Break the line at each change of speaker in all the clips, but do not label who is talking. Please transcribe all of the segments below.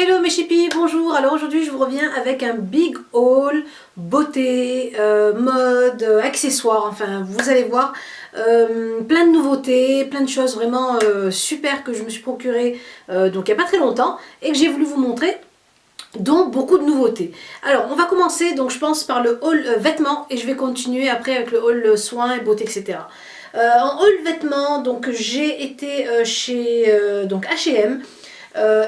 Hello mes chippies, bonjour. Alors aujourd'hui je vous reviens avec un big haul beauté, mode, accessoires, enfin vous allez voir plein de nouveautés, plein de choses vraiment super que je me suis procuré donc il n'y a pas très longtemps et que j'ai voulu vous montrer, dont beaucoup de nouveautés. Alors on va commencer donc je pense par le haul vêtements et je vais continuer après avec le haul soins et beauté, etc. En haul vêtements, donc j'ai été chez donc H&M.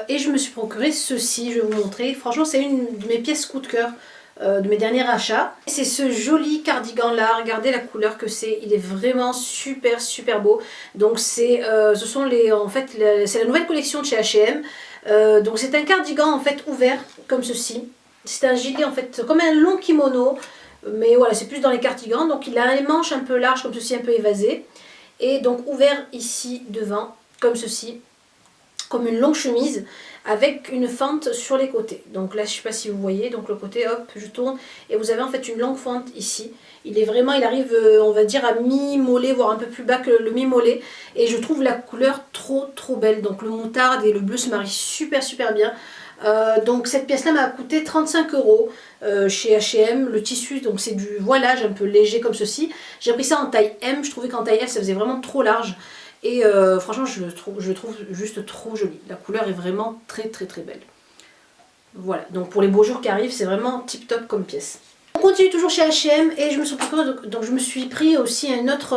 Et je me suis procuré ceci, je vais vous montrer. Franchement, c'est une de mes pièces coup de cœur de mes derniers achats. C'est ce joli cardigan là, regardez la couleur que c'est, il est vraiment super super beau. Donc c'est ce sont les en fait c'est la nouvelle collection de chez H&M. Donc c'est un cardigan en fait ouvert comme ceci. C'est un gilet en fait comme un long kimono, mais voilà, c'est plus dans les cardigans. Donc il a les manches un peu larges comme ceci, un peu évasées, et donc ouvert ici devant comme ceci, comme une longue chemise avec une fente sur les côtés. Donc là je ne sais pas si vous voyez, donc le côté hop je tourne et vous avez en fait une longue fente ici. Il est vraiment, il arrive on va dire à mi-mollet, voire un peu plus bas que le mi-mollet, et je trouve la couleur trop belle. Donc le moutarde et le bleu se marient super super bien. Donc cette pièce là m'a coûté 35 € chez H&M. Le tissu donc c'est du voilage un peu léger comme ceci. J'ai pris ça en taille M, je trouvais qu'en taille L ça faisait vraiment trop large. Et franchement, je le trouve juste trop joli. La couleur est vraiment très belle. Voilà, donc pour les beaux jours qui arrivent, c'est vraiment tip top comme pièce. On continue toujours chez H&M et je me suis pris, donc je me suis pris aussi un autre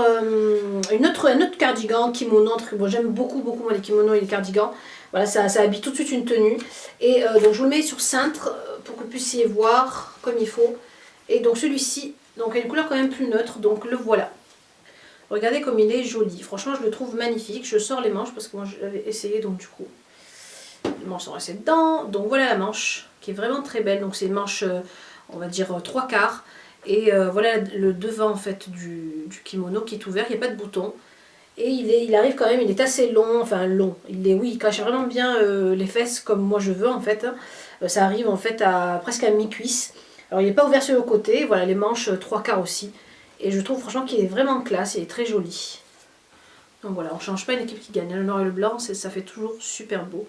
cardigan, kimono. Bon, j'aime beaucoup moi, les kimonos et les cardigans. Voilà, ça habille tout de suite une tenue. Et donc je vous le mets sur cintre pour que vous puissiez voir comme il faut. Et donc celui-ci, donc a une couleur quand même plus neutre, donc le voilà. Regardez comme il est joli, franchement je le trouve magnifique. Je sors les manches parce que moi j'avais essayé, donc du coup les manches sont restées dedans. Donc voilà la manche qui est vraiment très belle, donc c'est une manche on va dire 3/4. Et voilà le devant en fait du kimono qui est ouvert, il n'y a pas de bouton. Et il arrive quand même, il est assez long, enfin long, oui, il cache vraiment bien les fesses comme moi je veux en fait. Ça arrive en fait à presque à mi-cuisse. Alors il n'est pas ouvert sur le côté, voilà les manches 3/4 aussi. Et je trouve franchement qu'il est vraiment classe, il est très joli. Donc voilà, on ne change pas une équipe qui gagne. Le noir et le blanc, ça fait toujours super beau.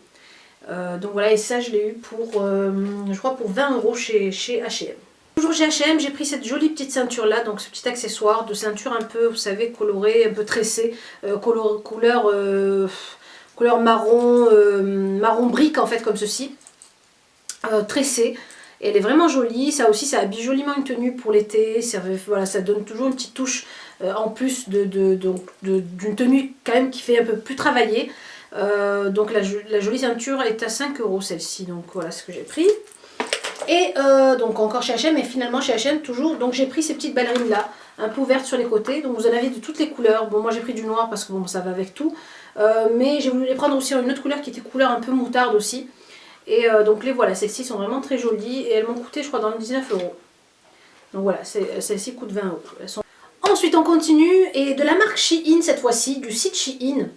Donc voilà, et ça je l'ai eu pour, je crois pour 20 € chez H&M. Toujours chez H&M, j'ai pris cette jolie petite ceinture là, donc ce petit accessoire de ceinture un peu, vous savez, coloré, un peu tressé, couleur marron brique en fait, comme ceci, tressé. Et elle est vraiment jolie, ça aussi ça habille joliment une tenue pour l'été, voilà, ça donne toujours une petite touche en plus d'une tenue quand même qui fait un peu plus travaillée. Donc la jolie ceinture est à 5 € celle-ci, donc voilà ce que j'ai pris. Et donc encore chez H&M, et finalement chez H&M toujours, donc j'ai pris ces petites ballerines là, un peu ouvertes sur les côtés, donc vous en avez de toutes les couleurs. Bon moi j'ai pris du noir parce que bon ça va avec tout, mais j'ai voulu les prendre aussi en une autre couleur qui était couleur un peu moutarde aussi. Et donc les voilà, celles-ci sont vraiment très jolies et elles m'ont coûté je crois dans les 19 €. Donc voilà, celles-ci coûtent 20 €. Ensuite on continue, et de la marque Shein cette fois-ci, du site Shein.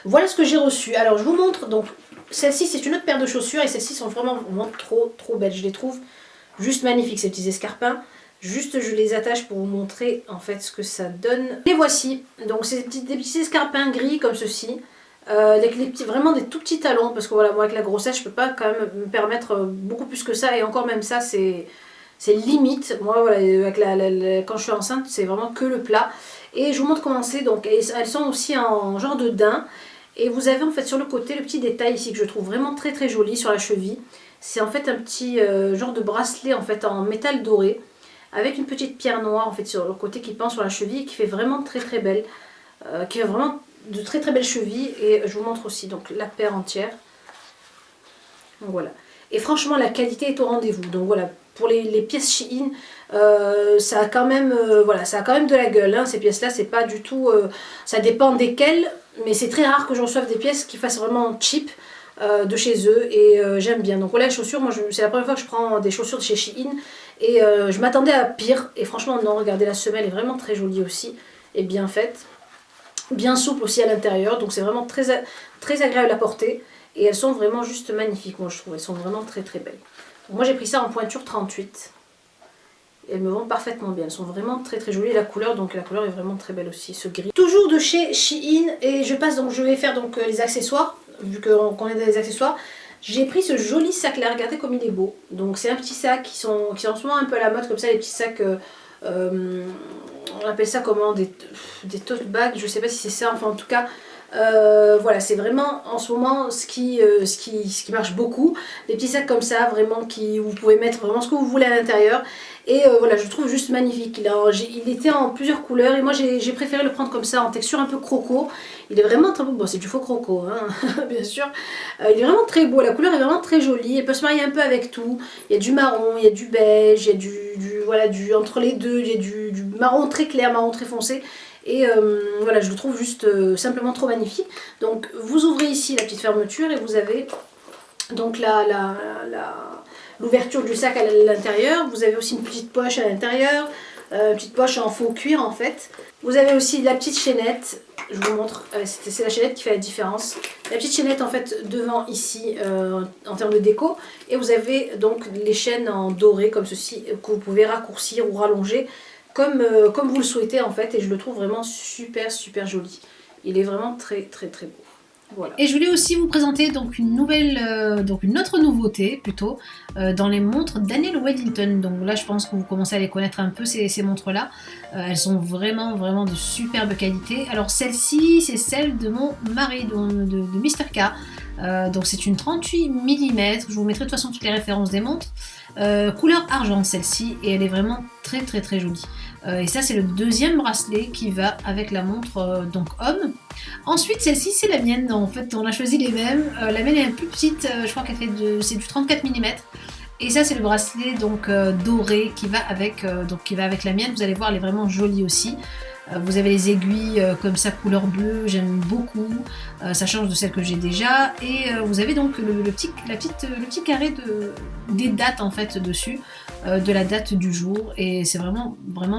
Voilà ce que j'ai reçu. Alors je vous montre, donc celle-ci c'est une autre paire de chaussures et celles-ci sont vraiment trop belles. Je les trouve juste magnifiques ces petits escarpins. Juste je les attache pour vous montrer en fait ce que ça donne. Les voici, donc c'est des petits escarpins gris comme ceci. Avec vraiment des tout petits talons, parce que voilà, moi avec la grossesse je peux pas quand même me permettre beaucoup plus que ça, et encore même ça c'est limite. Moi voilà, quand je suis enceinte c'est vraiment que le plat. Et je vous montre comment c'est, donc elles sont aussi en genre de daim, et vous avez en fait sur le côté le petit détail ici que je trouve vraiment très joli sur la cheville. C'est en fait un petit genre de bracelet en fait en métal doré, avec une petite pierre noire en fait sur le côté qui pend sur la cheville, et qui fait vraiment très belle, qui est vraiment de très belles chevilles. Et je vous montre aussi donc la paire entière. Donc voilà, et franchement la qualité est au rendez-vous. Donc voilà, pour les pièces Shein, ça a quand même voilà, ça a quand même de la gueule hein. Ces pièces là c'est pas du tout ça dépend desquelles, mais c'est très rare que je reçoive des pièces qui fassent vraiment cheap de chez eux, et j'aime bien. Donc voilà, les chaussures, moi c'est la première fois que je prends des chaussures de chez Shein, et je m'attendais à pire, et franchement non, regardez, la semelle est vraiment très jolie aussi et bien faite, bien souple aussi à l'intérieur, donc c'est vraiment très agréable à porter, et elles sont vraiment juste magnifiques. Moi je trouve elles sont vraiment très belles. Donc, moi j'ai pris ça en pointure 38, et elles me vont parfaitement bien, elles sont vraiment très jolies. La couleur, donc la couleur est vraiment très belle aussi, ce gris. Toujours de chez Shein, et je vais faire donc les accessoires, vu qu'on est dans les accessoires. J'ai pris ce joli sac là, regardez comme il est beau. Donc c'est un petit sac qui sont en ce moment un peu à la mode comme ça, les petits sacs, on appelle ça comment, des tote bags, je sais pas si c'est ça, enfin en tout cas, voilà, c'est vraiment en ce moment ce qui marche beaucoup. Des petits sacs comme ça, vraiment, où vous pouvez mettre vraiment ce que vous voulez à l'intérieur. Et voilà, je le trouve juste magnifique. Il était en plusieurs couleurs et moi j'ai préféré le prendre comme ça, en texture un peu croco. Il est vraiment très beau. Bon, c'est du faux croco, hein, bien sûr. Il est vraiment très beau, la couleur est vraiment très jolie. Elle peut se marier un peu avec tout. Il y a du marron, il y a du beige, il y a voilà, entre les deux, il y a du marron très clair, marron très foncé. Et voilà, je le trouve juste simplement trop magnifique. Donc vous ouvrez ici la petite fermeture et vous avez donc l'ouverture du sac à l'intérieur. Vous avez aussi une petite poche à l'intérieur, une petite poche en faux cuir en fait. Vous avez aussi la petite chaînette, je vous montre, c'est la chaînette qui fait la différence. La petite chaînette en fait devant ici en termes de déco. Et vous avez donc les chaînes en doré comme ceci que vous pouvez raccourcir ou rallonger comme vous le souhaitez en fait. Et je le trouve vraiment super joli. Il est vraiment très beau. Voilà. Et je voulais aussi vous présenter donc une autre nouveauté plutôt dans les montres Daniel Wellington. Donc là, je pense que vous commencez à les connaître un peu ces montres-là. Elles sont vraiment de superbe qualité. Alors celle-ci, c'est celle de mon mari, de Mr K. Donc c'est une 38 mm. Je vous mettrai de toute façon toutes les références des montres. Couleur argent celle-ci et elle est vraiment très jolie. Et ça c'est le deuxième bracelet qui va avec la montre donc homme. Ensuite celle-ci c'est la mienne, en fait on a choisi les mêmes. La mienne est un peu plus petite, je crois qu'elle fait c'est du 34 mm. Et ça c'est le bracelet donc doré qui va avec la mienne. Vous allez voir, elle est vraiment jolie aussi. Vous avez les aiguilles comme ça couleur bleue, j'aime beaucoup, ça change de celle que j'ai déjà. Et vous avez donc le petit carré des dates en fait dessus, de la date du jour, et c'est vraiment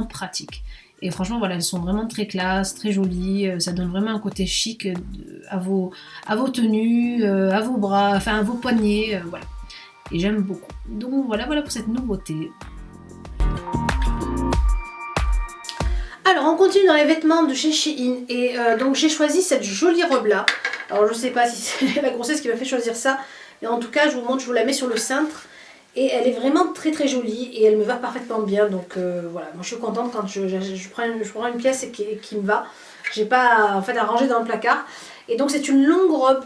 pratique. Et franchement voilà, elles sont vraiment très classe, très jolies, ça donne vraiment un côté chic à vos tenues, à vos bras, enfin à vos poignets, voilà. Et j'aime beaucoup. Donc voilà pour cette nouveauté. Alors on continue dans les vêtements de chez Shein et donc j'ai choisi cette jolie robe là. Alors je sais pas si c'est la grossesse qui m'a fait choisir ça, mais en tout cas je vous montre, je vous la mets sur le cintre et elle est vraiment très jolie et elle me va parfaitement bien. Donc voilà, moi je suis contente quand je prends une pièce qui me va. J'ai pas en fait à ranger dans le placard. Et donc c'est une longue robe,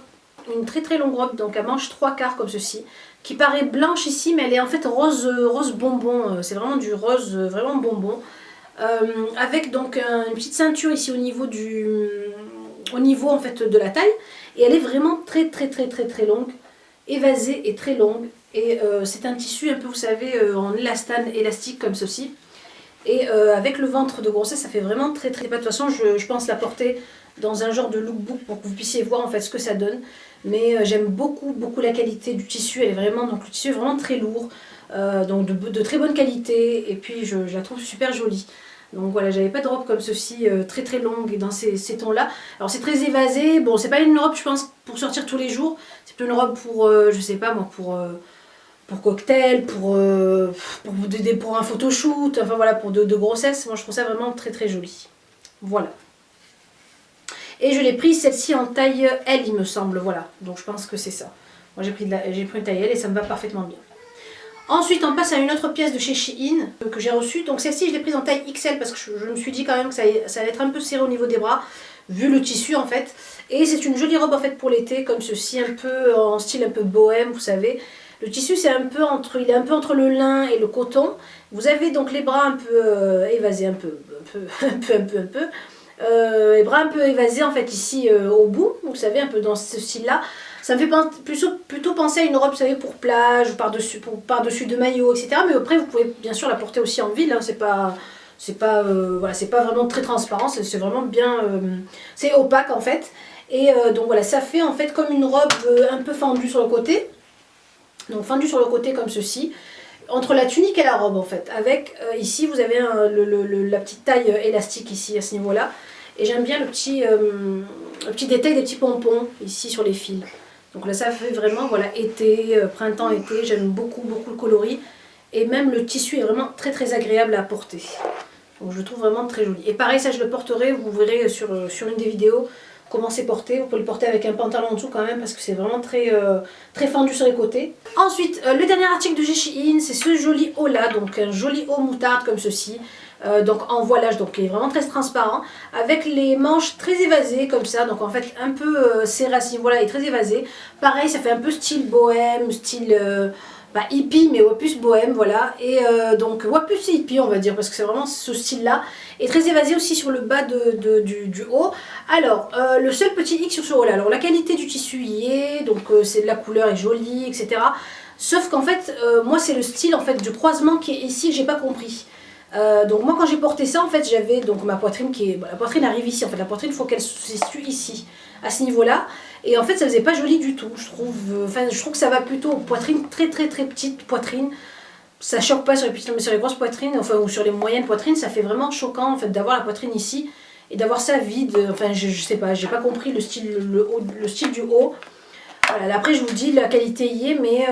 une très longue robe, donc à manches 3/4 comme ceci, qui paraît blanche ici mais elle est en fait rose bonbon. C'est vraiment du rose vraiment bonbon. Avec donc une petite ceinture ici au niveau en fait de la taille, et elle est vraiment très longue, évasée et très longue, et c'est un tissu un peu, vous savez, en élastane élastique comme ceci, et avec le ventre de grossesse ça fait vraiment très pas. De toute façon je pense la porter dans un genre de lookbook pour que vous puissiez voir en fait ce que ça donne, mais j'aime beaucoup la qualité du tissu. Elle est vraiment, donc le tissu est vraiment très lourd, donc de très bonne qualité, et puis je la trouve super jolie. Donc voilà, j'avais pas de robe comme ceci, très longue et dans ces tons là. Alors c'est très évasé, bon c'est pas une robe je pense pour sortir tous les jours, c'est plutôt une robe pour, je sais pas moi, pour cocktail, pour un photoshoot, enfin voilà, pour de grossesse. Moi je trouve ça vraiment très joli. Voilà. Et je l'ai prise celle-ci en taille L il me semble, voilà, donc je pense que c'est ça. Moi j'ai pris une taille L et ça me va parfaitement bien. Ensuite, on passe à une autre pièce de chez Shein que j'ai reçue. Donc celle-ci, je l'ai prise en taille XL parce que je me suis dit quand même que ça allait être un peu serré au niveau des bras, vu le tissu en fait. Et c'est une jolie robe en fait pour l'été, comme ceci, un peu en style un peu bohème, vous savez. Le tissu, il est un peu entre le lin et le coton. Vous avez donc les bras un peu évasés, les bras un peu évasés en fait ici au bout, vous savez, un peu dans ce style-là. Ça me fait plutôt penser à une robe, vous savez, pour plage, ou par-dessus de maillot, etc. Mais après, vous pouvez bien sûr la porter aussi en ville, hein. C'est pas vraiment très transparent, c'est vraiment bien, c'est opaque en fait. Et donc voilà, ça fait en fait comme une robe un peu fendue sur le côté. Donc fendue sur le côté comme ceci, entre la tunique et la robe en fait. Avec ici, vous avez la petite taille élastique ici à ce niveau-là. Et j'aime bien le petit détail des petits pompons ici sur les fils. Donc là ça fait vraiment voilà, été, printemps-été, j'aime beaucoup le coloris. Et même le tissu est vraiment très agréable à porter. Donc je le trouve vraiment très joli. Et pareil, ça je le porterai, vous verrez sur une des vidéos, comment c'est porté. Vous pouvez le porter avec un pantalon en dessous quand même parce que c'est vraiment très, très fendu sur les côtés. Ensuite, le dernier article de chez Shein, c'est ce joli haut là, donc un joli haut moutarde comme ceci. Donc en voilage, donc il est vraiment très transparent, avec les manches très évasées comme ça, donc en fait un peu serré à ce niveau-là et très évasé. Pareil, ça fait un peu style bohème, style hippie, mais ouais, plus bohème, voilà. Et donc ouais, plus hippie on va dire, parce que c'est vraiment ce style-là. Et très évasé aussi sur le bas du haut. Alors, le seul petit hic sur ce haut-là, alors la qualité du tissu y est, donc c'est de la couleur est jolie, etc. Sauf qu'en fait, moi c'est le style en fait du croisement qui est ici que j'ai pas compris. Donc moi quand j'ai porté ça en fait j'avais donc ma poitrine qui est, la poitrine arrive ici en fait, la poitrine il faut qu'elle se situe ici, à ce niveau là, et en fait ça faisait pas joli du tout, je trouve, je trouve que ça va plutôt aux poitrines très petite poitrine, ça choque pas sur les petites, mais sur les grosses poitrines, enfin ou sur les moyennes poitrines ça fait vraiment choquant en fait d'avoir la poitrine ici et d'avoir ça vide, enfin je sais pas, j'ai pas compris le style, le style du haut. Voilà, après je vous dis la qualité y est, mais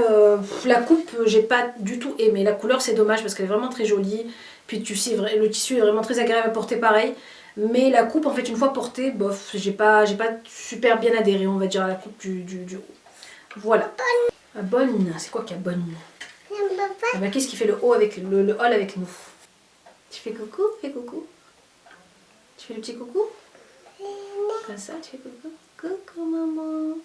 la coupe j'ai pas du tout aimé, la couleur c'est dommage parce qu'elle est vraiment très jolie. Puis le tissu est vraiment très agréable à porter pareil. Mais la coupe, en fait, une fois portée, bof, j'ai pas super bien adhéré, on va dire, à la coupe du haut. Voilà. Ah, bonne, c'est quoi qui a bonne? Ah bah, qu'est-ce qui fait le haut avec le haul avec nous? Tu fais coucou? Fais coucou. Tu fais le petit coucou? Comme ça, tu fais coucou? Coucou maman.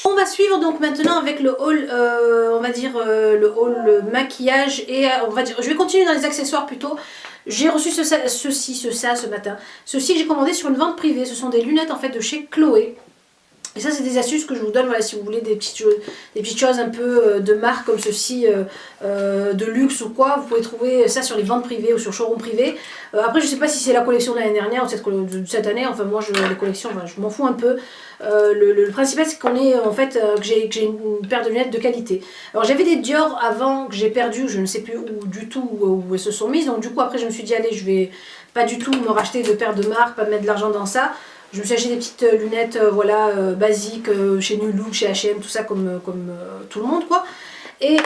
On va suivre donc maintenant avec le haul, on va dire le haul maquillage et on va dire, je vais continuer dans les accessoires plutôt. J'ai reçu ça ce matin. Ceci que j'ai commandé sur une vente privée, ce sont des lunettes en fait de chez Chloé. Et ça c'est des astuces que je vous donne, voilà, si vous voulez des petites choses un peu de marque comme ceci, de luxe ou quoi, vous pouvez trouver ça sur les ventes privées ou sur showroom privé. Après je sais pas si c'est la collection de l'année dernière ou cette année, enfin moi les collections, enfin, je m'en fous un peu. Le principal c'est qu'on est en fait que j'ai une paire de lunettes de qualité. Alors j'avais des Dior avant que j'ai perdu, je ne sais plus où du tout où elles se sont mises, donc du coup après je me suis dit allez je vais pas du tout me racheter de paires de marque, pas mettre de l'argent dans ça. Je me suis acheté des petites lunettes voilà, basiques chez New Look, chez H&M, tout ça comme tout le monde quoi. Et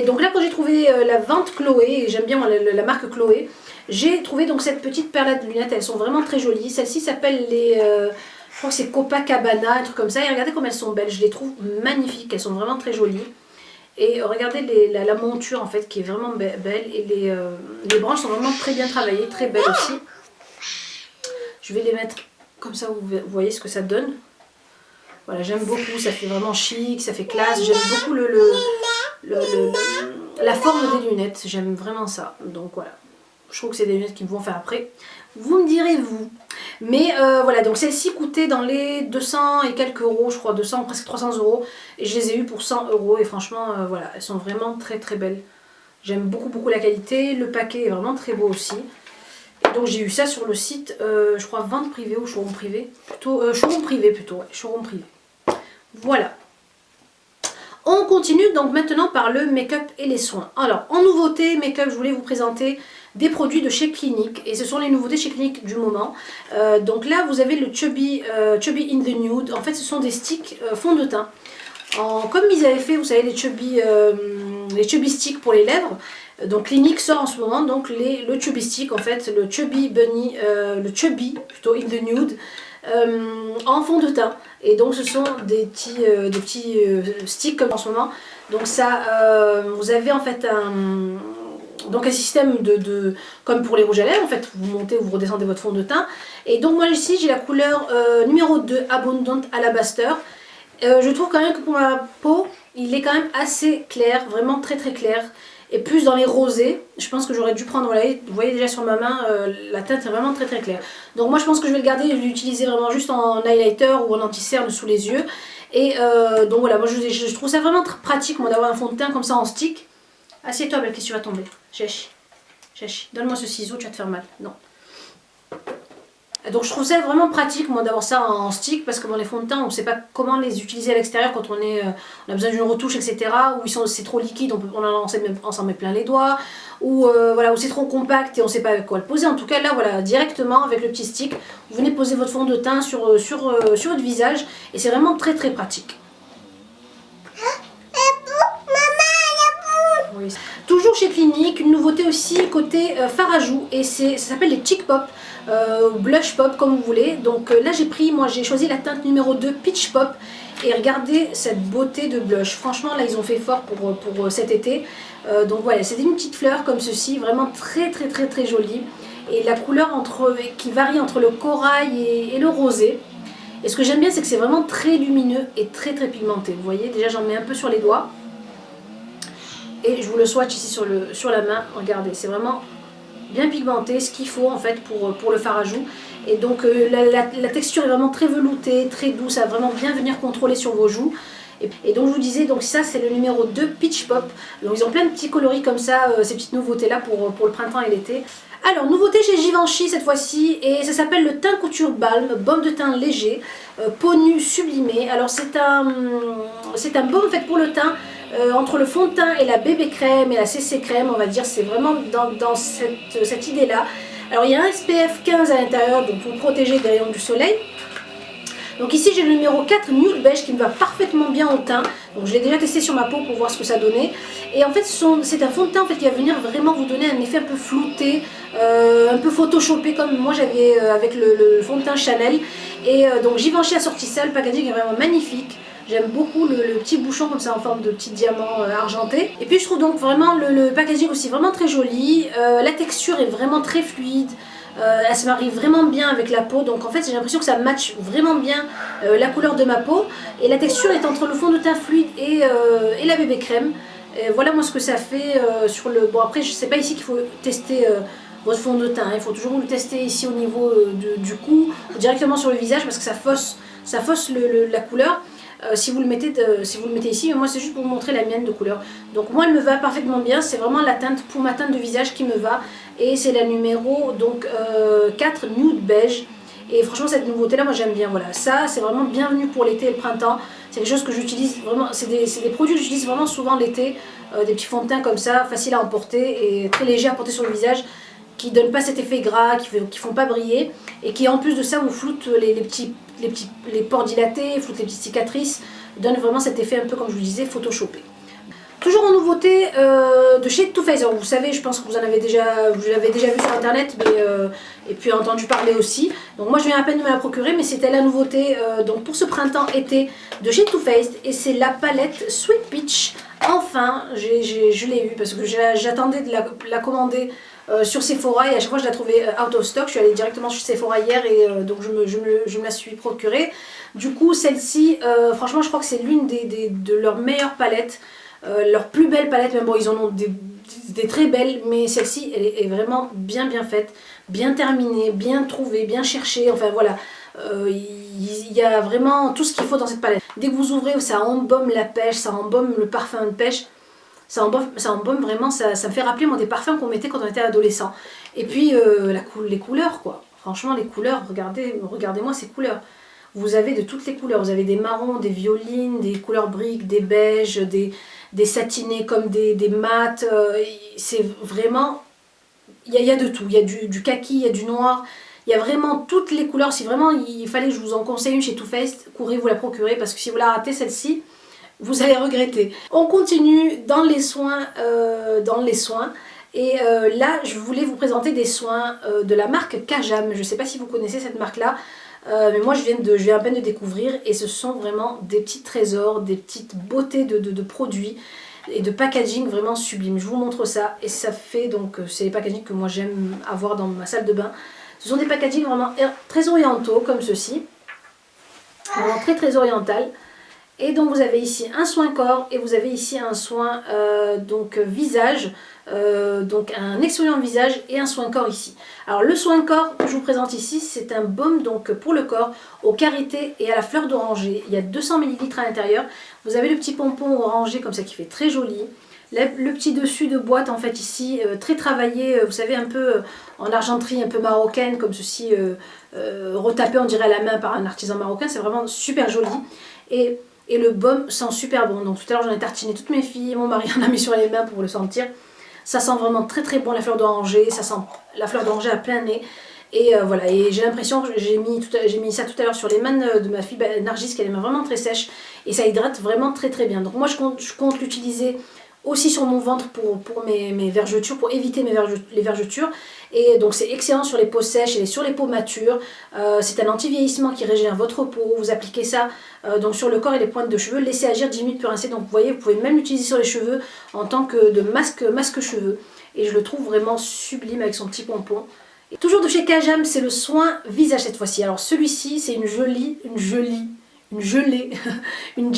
donc là quand j'ai trouvé la vente Chloé, et j'aime bien la marque Chloé, j'ai trouvé donc cette petite paire de lunettes, elles sont vraiment très jolies. Celle-ci s'appelle les... je crois que c'est Copacabana, un truc comme ça. Et regardez comme elles sont belles, je les trouve magnifiques, elles sont vraiment très jolies. Et regardez la monture en fait qui est vraiment belle. Et les branches sont vraiment très bien travaillées, très belles aussi. Je vais les mettre... Comme ça, vous voyez ce que ça donne. Voilà, j'aime beaucoup, ça fait vraiment chic, ça fait classe. J'aime beaucoup la forme des lunettes, j'aime vraiment ça. Donc voilà, je trouve que c'est des lunettes qui me vont faire après. Vous me direz vous. Mais voilà, donc celles-ci coûtaient dans les 200 et quelques euros, je crois, 200, presque 300 euros. Et je les ai eues pour 100 euros. Et franchement, voilà, elles sont vraiment très belles. J'aime beaucoup la qualité. Le paquet est vraiment très beau aussi. Donc j'ai eu ça sur le site, je crois vente privée ou showroom privé, plutôt showroom privé plutôt, ouais, showroom privé. Voilà. On continue donc maintenant par le make-up et les soins. Alors en nouveauté make-up, je voulais vous présenter des produits de chez Clinique et ce sont les nouveautés chez Clinique du moment. Donc là vous avez le Chubby in the Nude. En fait ce sont des sticks fond de teint. Comme ils avaient fait, vous savez, les chubby sticks pour les lèvres. Donc Clinique sort en ce moment donc le chubby stick, en fait, le chubby bunny, le chubby plutôt in the nude en fond de teint. Et donc ce sont des petits sticks comme en ce moment. Donc ça, vous avez en fait un système comme pour les rouges à lèvres, en fait, vous montez ou vous redescendez votre fond de teint. Et donc moi ici j'ai la couleur numéro 2 Abundant Alabaster. Je trouve quand même que pour ma peau, il est quand même assez clair, vraiment très clair. Et plus dans les rosés, je pense que j'aurais dû prendre, voilà, vous voyez déjà sur ma main, la teinte est vraiment très claire. Donc moi je pense que je vais le garder et l'utiliser vraiment juste en highlighter ou en anti-cerne sous les yeux. Et donc voilà, moi je trouve ça vraiment très pratique moi d'avoir un fond de teint comme ça en stick. Assieds-toi Belle, qu'est-ce que tu vas tomber? Chachi, donne-moi ce ciseau, tu vas te faire mal. Non. Donc je trouve ça vraiment pratique moi d'avoir ça en stick parce que dans les fonds de teint on ne sait pas comment les utiliser à l'extérieur quand on a besoin d'une retouche etc. Ou c'est trop liquide, on s'en met plein les doigts, ou voilà, ou c'est trop compact et on ne sait pas avec quoi le poser. En tout cas là voilà, directement avec le petit stick, vous venez poser votre fond de teint sur votre visage et c'est vraiment très pratique. Oui. Toujours Toujours chez Clinique, une nouveauté aussi côté fard à joues, et ça s'appelle les Cheek Pop, ou Blush Pop comme vous voulez. Donc là j'ai choisi la teinte numéro 2 Peach Pop, et regardez cette beauté de blush. Franchement là ils ont fait fort pour cet été. Donc voilà, c'est une petite fleur comme ceci, vraiment très jolie. Et la couleur qui varie entre le corail et le rosé. Et ce que j'aime bien, c'est que c'est vraiment très lumineux et très pigmenté. Vous voyez, déjà j'en mets un peu sur les doigts. Et je vous le swatch ici sur la main. Regardez, c'est vraiment bien pigmenté, ce qu'il faut en fait pour le fard à joues. Et donc la texture est vraiment très veloutée, très douce, ça va vraiment bien venir contrôler sur vos joues. Et donc je vous disais, donc ça c'est le numéro 2 Peach Pop. Donc ils ont plein de petits coloris comme ça, ces petites nouveautés là pour le printemps et l'été. Alors nouveauté chez Givenchy cette fois-ci, et ça s'appelle le teint couture balm, baume de teint léger, peau nue sublimée. Alors c'est un baume fait pour le teint, entre le fond de teint et la bébé crème et la CC crème, on va dire, c'est vraiment dans cette idée là. Alors il y a un SPF 15 à l'intérieur, donc pour protéger des rayons du soleil. Donc ici j'ai le numéro 4 Nude Beige qui me va parfaitement bien au teint. Donc je l'ai déjà testé sur ma peau pour voir ce que ça donnait. Et en fait c'est un fond de teint en fait, qui va venir vraiment vous donner un effet un peu flouté, un peu photoshopé comme moi j'avais avec le fond de teint Chanel. Et donc Givenchy a sorti ça, le packaging est vraiment magnifique. J'aime beaucoup le petit bouchon comme ça en forme de petit diamant argenté. Et puis je trouve donc vraiment le packaging aussi vraiment très joli. La texture est vraiment très fluide. Elle se marie vraiment bien avec la peau, donc en fait j'ai l'impression que ça match vraiment bien la couleur de ma peau, et la texture est entre le fond de teint fluide et la bébé crème. Voilà moi ce que ça fait sur le... Bon après je sais pas ici qu'il faut tester votre fond de teint, il faut toujours le tester ici au niveau du cou, directement sur le visage, parce que ça fausse la couleur. Si vous le mettez ici, mais moi c'est juste pour vous montrer la mienne de couleur. Donc moi elle me va parfaitement bien, c'est vraiment la teinte pour ma teinte de visage qui me va, et c'est la numéro donc 4 Nude Beige. Et franchement cette nouveauté là moi j'aime bien. Voilà, ça c'est vraiment bienvenu pour l'été et le printemps. C'est quelque chose que j'utilise vraiment, c'est des produits que j'utilise vraiment souvent l'été, des petits fonds de teint comme ça, faciles à emporter et très légers à porter sur le visage, qui ne donnent pas cet effet gras, qui font pas briller, et qui en plus de ça vous floutent les pores dilatés, floutent les petites cicatrices, donnent vraiment cet effet un peu comme je vous disais photoshopé. Toujours en nouveauté de chez Too Faced. Vous savez, je pense que vous l'avez déjà vu sur internet, et puis entendu parler aussi. Donc moi je viens à peine de me la procurer, mais c'était la nouveauté donc pour ce printemps-été de chez Too Faced, et c'est la palette Sweet Peach. Enfin, je l'ai eu parce que j'attendais de la commander sur Sephora, et à chaque fois je la trouvais out of stock. Je suis allée directement sur Sephora hier, et donc je me la suis procurée. Du coup celle-ci, franchement je crois que c'est l'une de leurs meilleures palettes. Leur plus belle palette, même bon ils en ont des très belles, mais celle-ci elle est vraiment bien faite, bien terminée, bien trouvée, bien cherchée, enfin voilà, il y a vraiment tout ce qu'il faut dans cette palette. Dès que vous ouvrez, ça embaume la pêche, ça embaume le parfum de pêche, ça embaume vraiment, ça me fait rappeler moi des parfums qu'on mettait quand on était adolescent. Et puis les couleurs quoi, franchement les couleurs, regardez-moi ces couleurs. Vous avez de toutes les couleurs, vous avez des marrons, des violines, des couleurs briques, des beiges, des satinés comme des mats, c'est vraiment, il y a de tout, il y a du kaki, il y a du noir, il y a vraiment toutes les couleurs. Si vraiment il fallait que je vous en conseille une chez Too Faced, courez vous la procurer, parce que si vous la ratez celle-ci, vous allez regretter. On continue dans les soins, et là je voulais vous présenter des soins de la marque Kajam. Je ne sais pas si vous connaissez cette marque là. Mais moi je viens à peine de découvrir, et ce sont vraiment des petits trésors, des petites beautés de produits et de packaging vraiment sublime. Je vous montre ça, et ça fait donc, c'est les packaging que moi j'aime avoir dans ma salle de bain. Ce sont des packaging vraiment très orientaux comme ceci, vraiment très oriental. Et donc vous avez ici un soin corps, et vous avez ici un soin donc visage, donc un exfoliant visage et un soin corps ici. Alors le soin corps que je vous présente ici, c'est un baume donc pour le corps au karité et à la fleur d'oranger. Il y a 200 ml à l'intérieur. Vous avez le petit pompon orangé comme ça qui fait très joli. Le petit dessus de boîte en fait ici, très travaillé, vous savez, un peu en argenterie, un peu marocaine comme ceci, retapé on dirait à la main par un artisan marocain. C'est vraiment super joli. Et le baume sent super bon. Donc tout à l'heure j'en ai tartiné toutes mes filles, mon mari en a mis sur les mains pour le sentir. Ça sent vraiment très bon la fleur d'oranger, ça sent la fleur d'oranger à plein nez. Et voilà, et j'ai l'impression que j'ai mis ça tout à l'heure sur les mains de ma fille Nargis, qui a les mains vraiment très sèches, et ça hydrate vraiment très bien. Donc moi je compte l'utiliser aussi sur mon ventre pour mes vergetures, pour éviter les vergetures. Et donc c'est excellent sur les peaux sèches et sur les peaux matures. C'est un anti-vieillissement qui régénère votre peau. Vous appliquez ça donc sur le corps et les pointes de cheveux. Laissez agir 10 minutes puis rincer. Donc vous voyez, vous pouvez même l'utiliser sur les cheveux en tant que de masque cheveux. Et je le trouve vraiment sublime avec son petit pompon. Et toujours de chez Kajam, c'est le soin visage cette fois-ci. Alors celui-ci, c'est une gelée, une gelée, une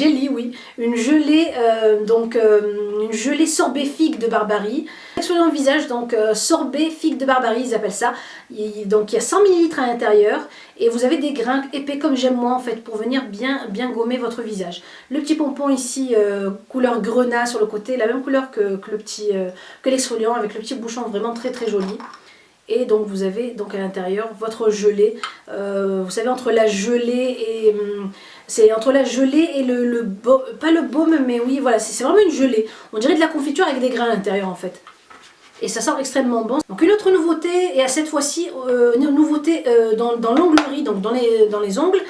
gelée sorbet figue de Barbarie. Exfoliant visage, donc sorbet figue de Barbarie, ils appellent ça. Donc il y a 100 ml à l'intérieur et vous avez des grains épais comme j'aime moi en fait pour venir bien gommer votre visage. Le petit pompon ici, couleur grenat sur le côté, la même couleur que l'exfoliant avec le petit bouchon vraiment très joli. Et donc vous avez donc à l'intérieur votre gelée. Vous savez, entre la gelée et c'est entre la gelée et pas le baume, mais oui voilà, c'est vraiment une gelée. On dirait de la confiture avec des grains à l'intérieur en fait. Et ça sent extrêmement bon. Donc une autre nouveauté, et à cette fois-ci, une nouveauté dans l'onglerie, donc dans les ongles.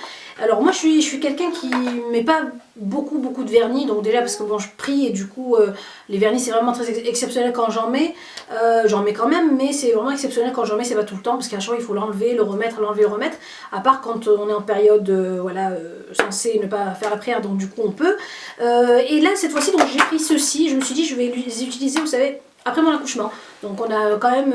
Alors moi je suis quelqu'un qui met pas beaucoup de vernis, donc déjà parce que bon je prie et du coup les vernis c'est vraiment très exceptionnel quand j'en mets. J'en mets quand même, mais c'est vraiment exceptionnel quand j'en mets, c'est pas tout le temps parce qu'à chaque fois il faut l'enlever, le remettre, l'enlever, le remettre. À part quand on est en période censé ne pas faire la prière, donc du coup on peut. Et là cette fois-ci donc j'ai pris ceci, je me suis dit je vais les utiliser, vous savez, après mon accouchement. Donc on a quand même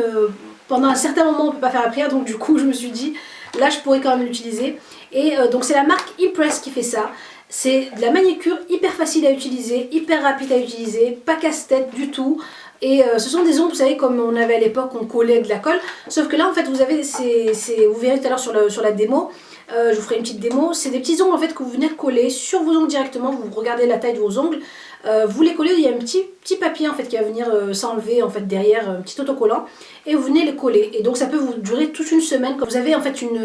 pendant un certain moment on peut pas faire la prière, donc du coup je me suis dit là je pourrais quand même l'utiliser. Et donc c'est la marque Impress qui fait ça. C'est de la manicure hyper facile à utiliser, hyper rapide à utiliser, pas casse-tête du tout. Et ce sont des ongles, vous savez, comme on avait à l'époque, on collait avec de la colle. Sauf que là, en fait, vous avez, vous verrez tout à l'heure sur la démo, je vous ferai une petite démo. C'est des petits ongles, en fait, que vous venez coller sur vos ongles directement. Vous regardez la taille de vos ongles. Vous les collez, il y a un petit papier, en fait, qui va venir s'enlever, en fait, derrière, un petit autocollant. Et vous venez les coller. Et donc, ça peut vous durer toute une semaine. Vous avez, en fait, une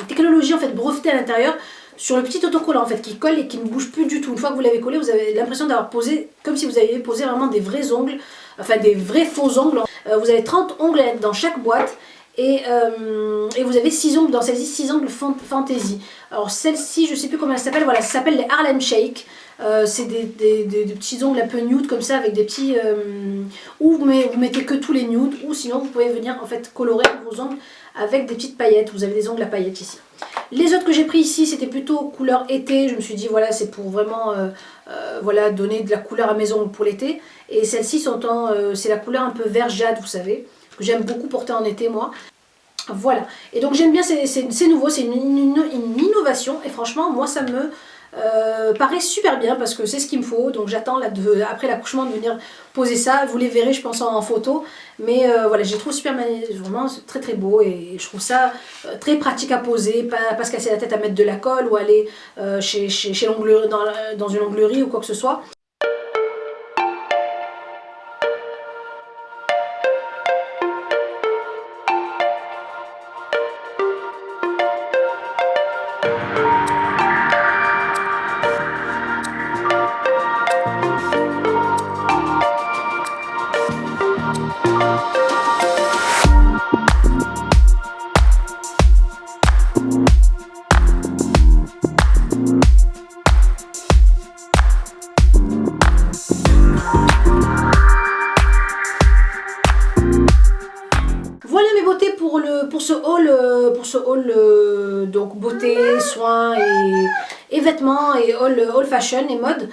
technologie, en fait, brevetée à l'intérieur, sur le petit autocollant en fait qui colle et qui ne bouge plus du tout. Une fois que vous l'avez collé, vous avez l'impression d'avoir posé, comme si vous aviez posé vraiment des vrais ongles, enfin des vrais faux ongles. Vous avez 30 ongles dans chaque boîte et vous avez 6 ongles dans celle-ci, 6 ongles Fantasy. Alors celle-ci, je ne sais plus comment elle s'appelle, voilà, ça s'appelle les Harlem Shake. C'est des petits ongles un peu nude comme ça avec des petits... ou vous mettez que tous les nudes, ou sinon vous pouvez venir en fait colorer vos ongles avec des petites paillettes. Vous avez des ongles à paillettes ici. Les autres que j'ai pris ici, c'était plutôt couleur été. Je me suis dit, voilà, c'est pour vraiment voilà, donner de la couleur à mes ongles pour l'été. Et celles-ci sont c'est la couleur un peu vert jade, vous savez, que j'aime beaucoup porter en été, moi. Voilà. Et donc, j'aime bien, c'est nouveau, c'est une innovation. Et franchement, moi, ça me paraît super bien parce que c'est ce qu'il me faut. Donc, j'attends après l'accouchement de venir poser ça. Vous les verrez, je pense, en photo. Mais voilà, je les trouve super magnifiques, vraiment très beau. Et je trouve ça très pratique à poser, pas se casser la tête à mettre de la colle ou aller chez l'onglerie, dans une onglerie ou quoi que ce soit. Voilà mes beautés pour ce haul, donc beauté, soins et vêtements et haul fashion et mode.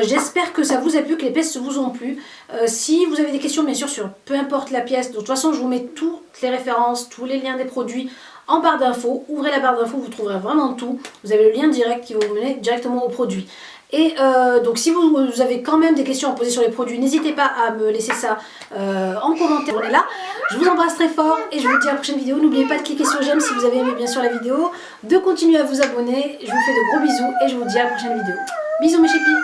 J'espère que ça vous a plu, que les pièces vous ont plu. Si vous avez des questions bien sûr sur peu importe la pièce, de toute façon je vous mets toutes les références, tous les liens des produits en barre d'infos. Ouvrez la barre d'infos, vous trouverez vraiment tout. Vous avez le lien direct qui va vous mener directement au produit. Et donc si vous avez quand même des questions à poser sur les produits, n'hésitez pas à me laisser ça en commentaire. On est là. Je vous embrasse très fort et je vous dis à la prochaine vidéo. N'oubliez pas de cliquer sur j'aime si vous avez aimé bien sûr la vidéo, de continuer à vous abonner. Je vous fais de gros bisous et je vous dis à la prochaine vidéo. Bisous mes chépis.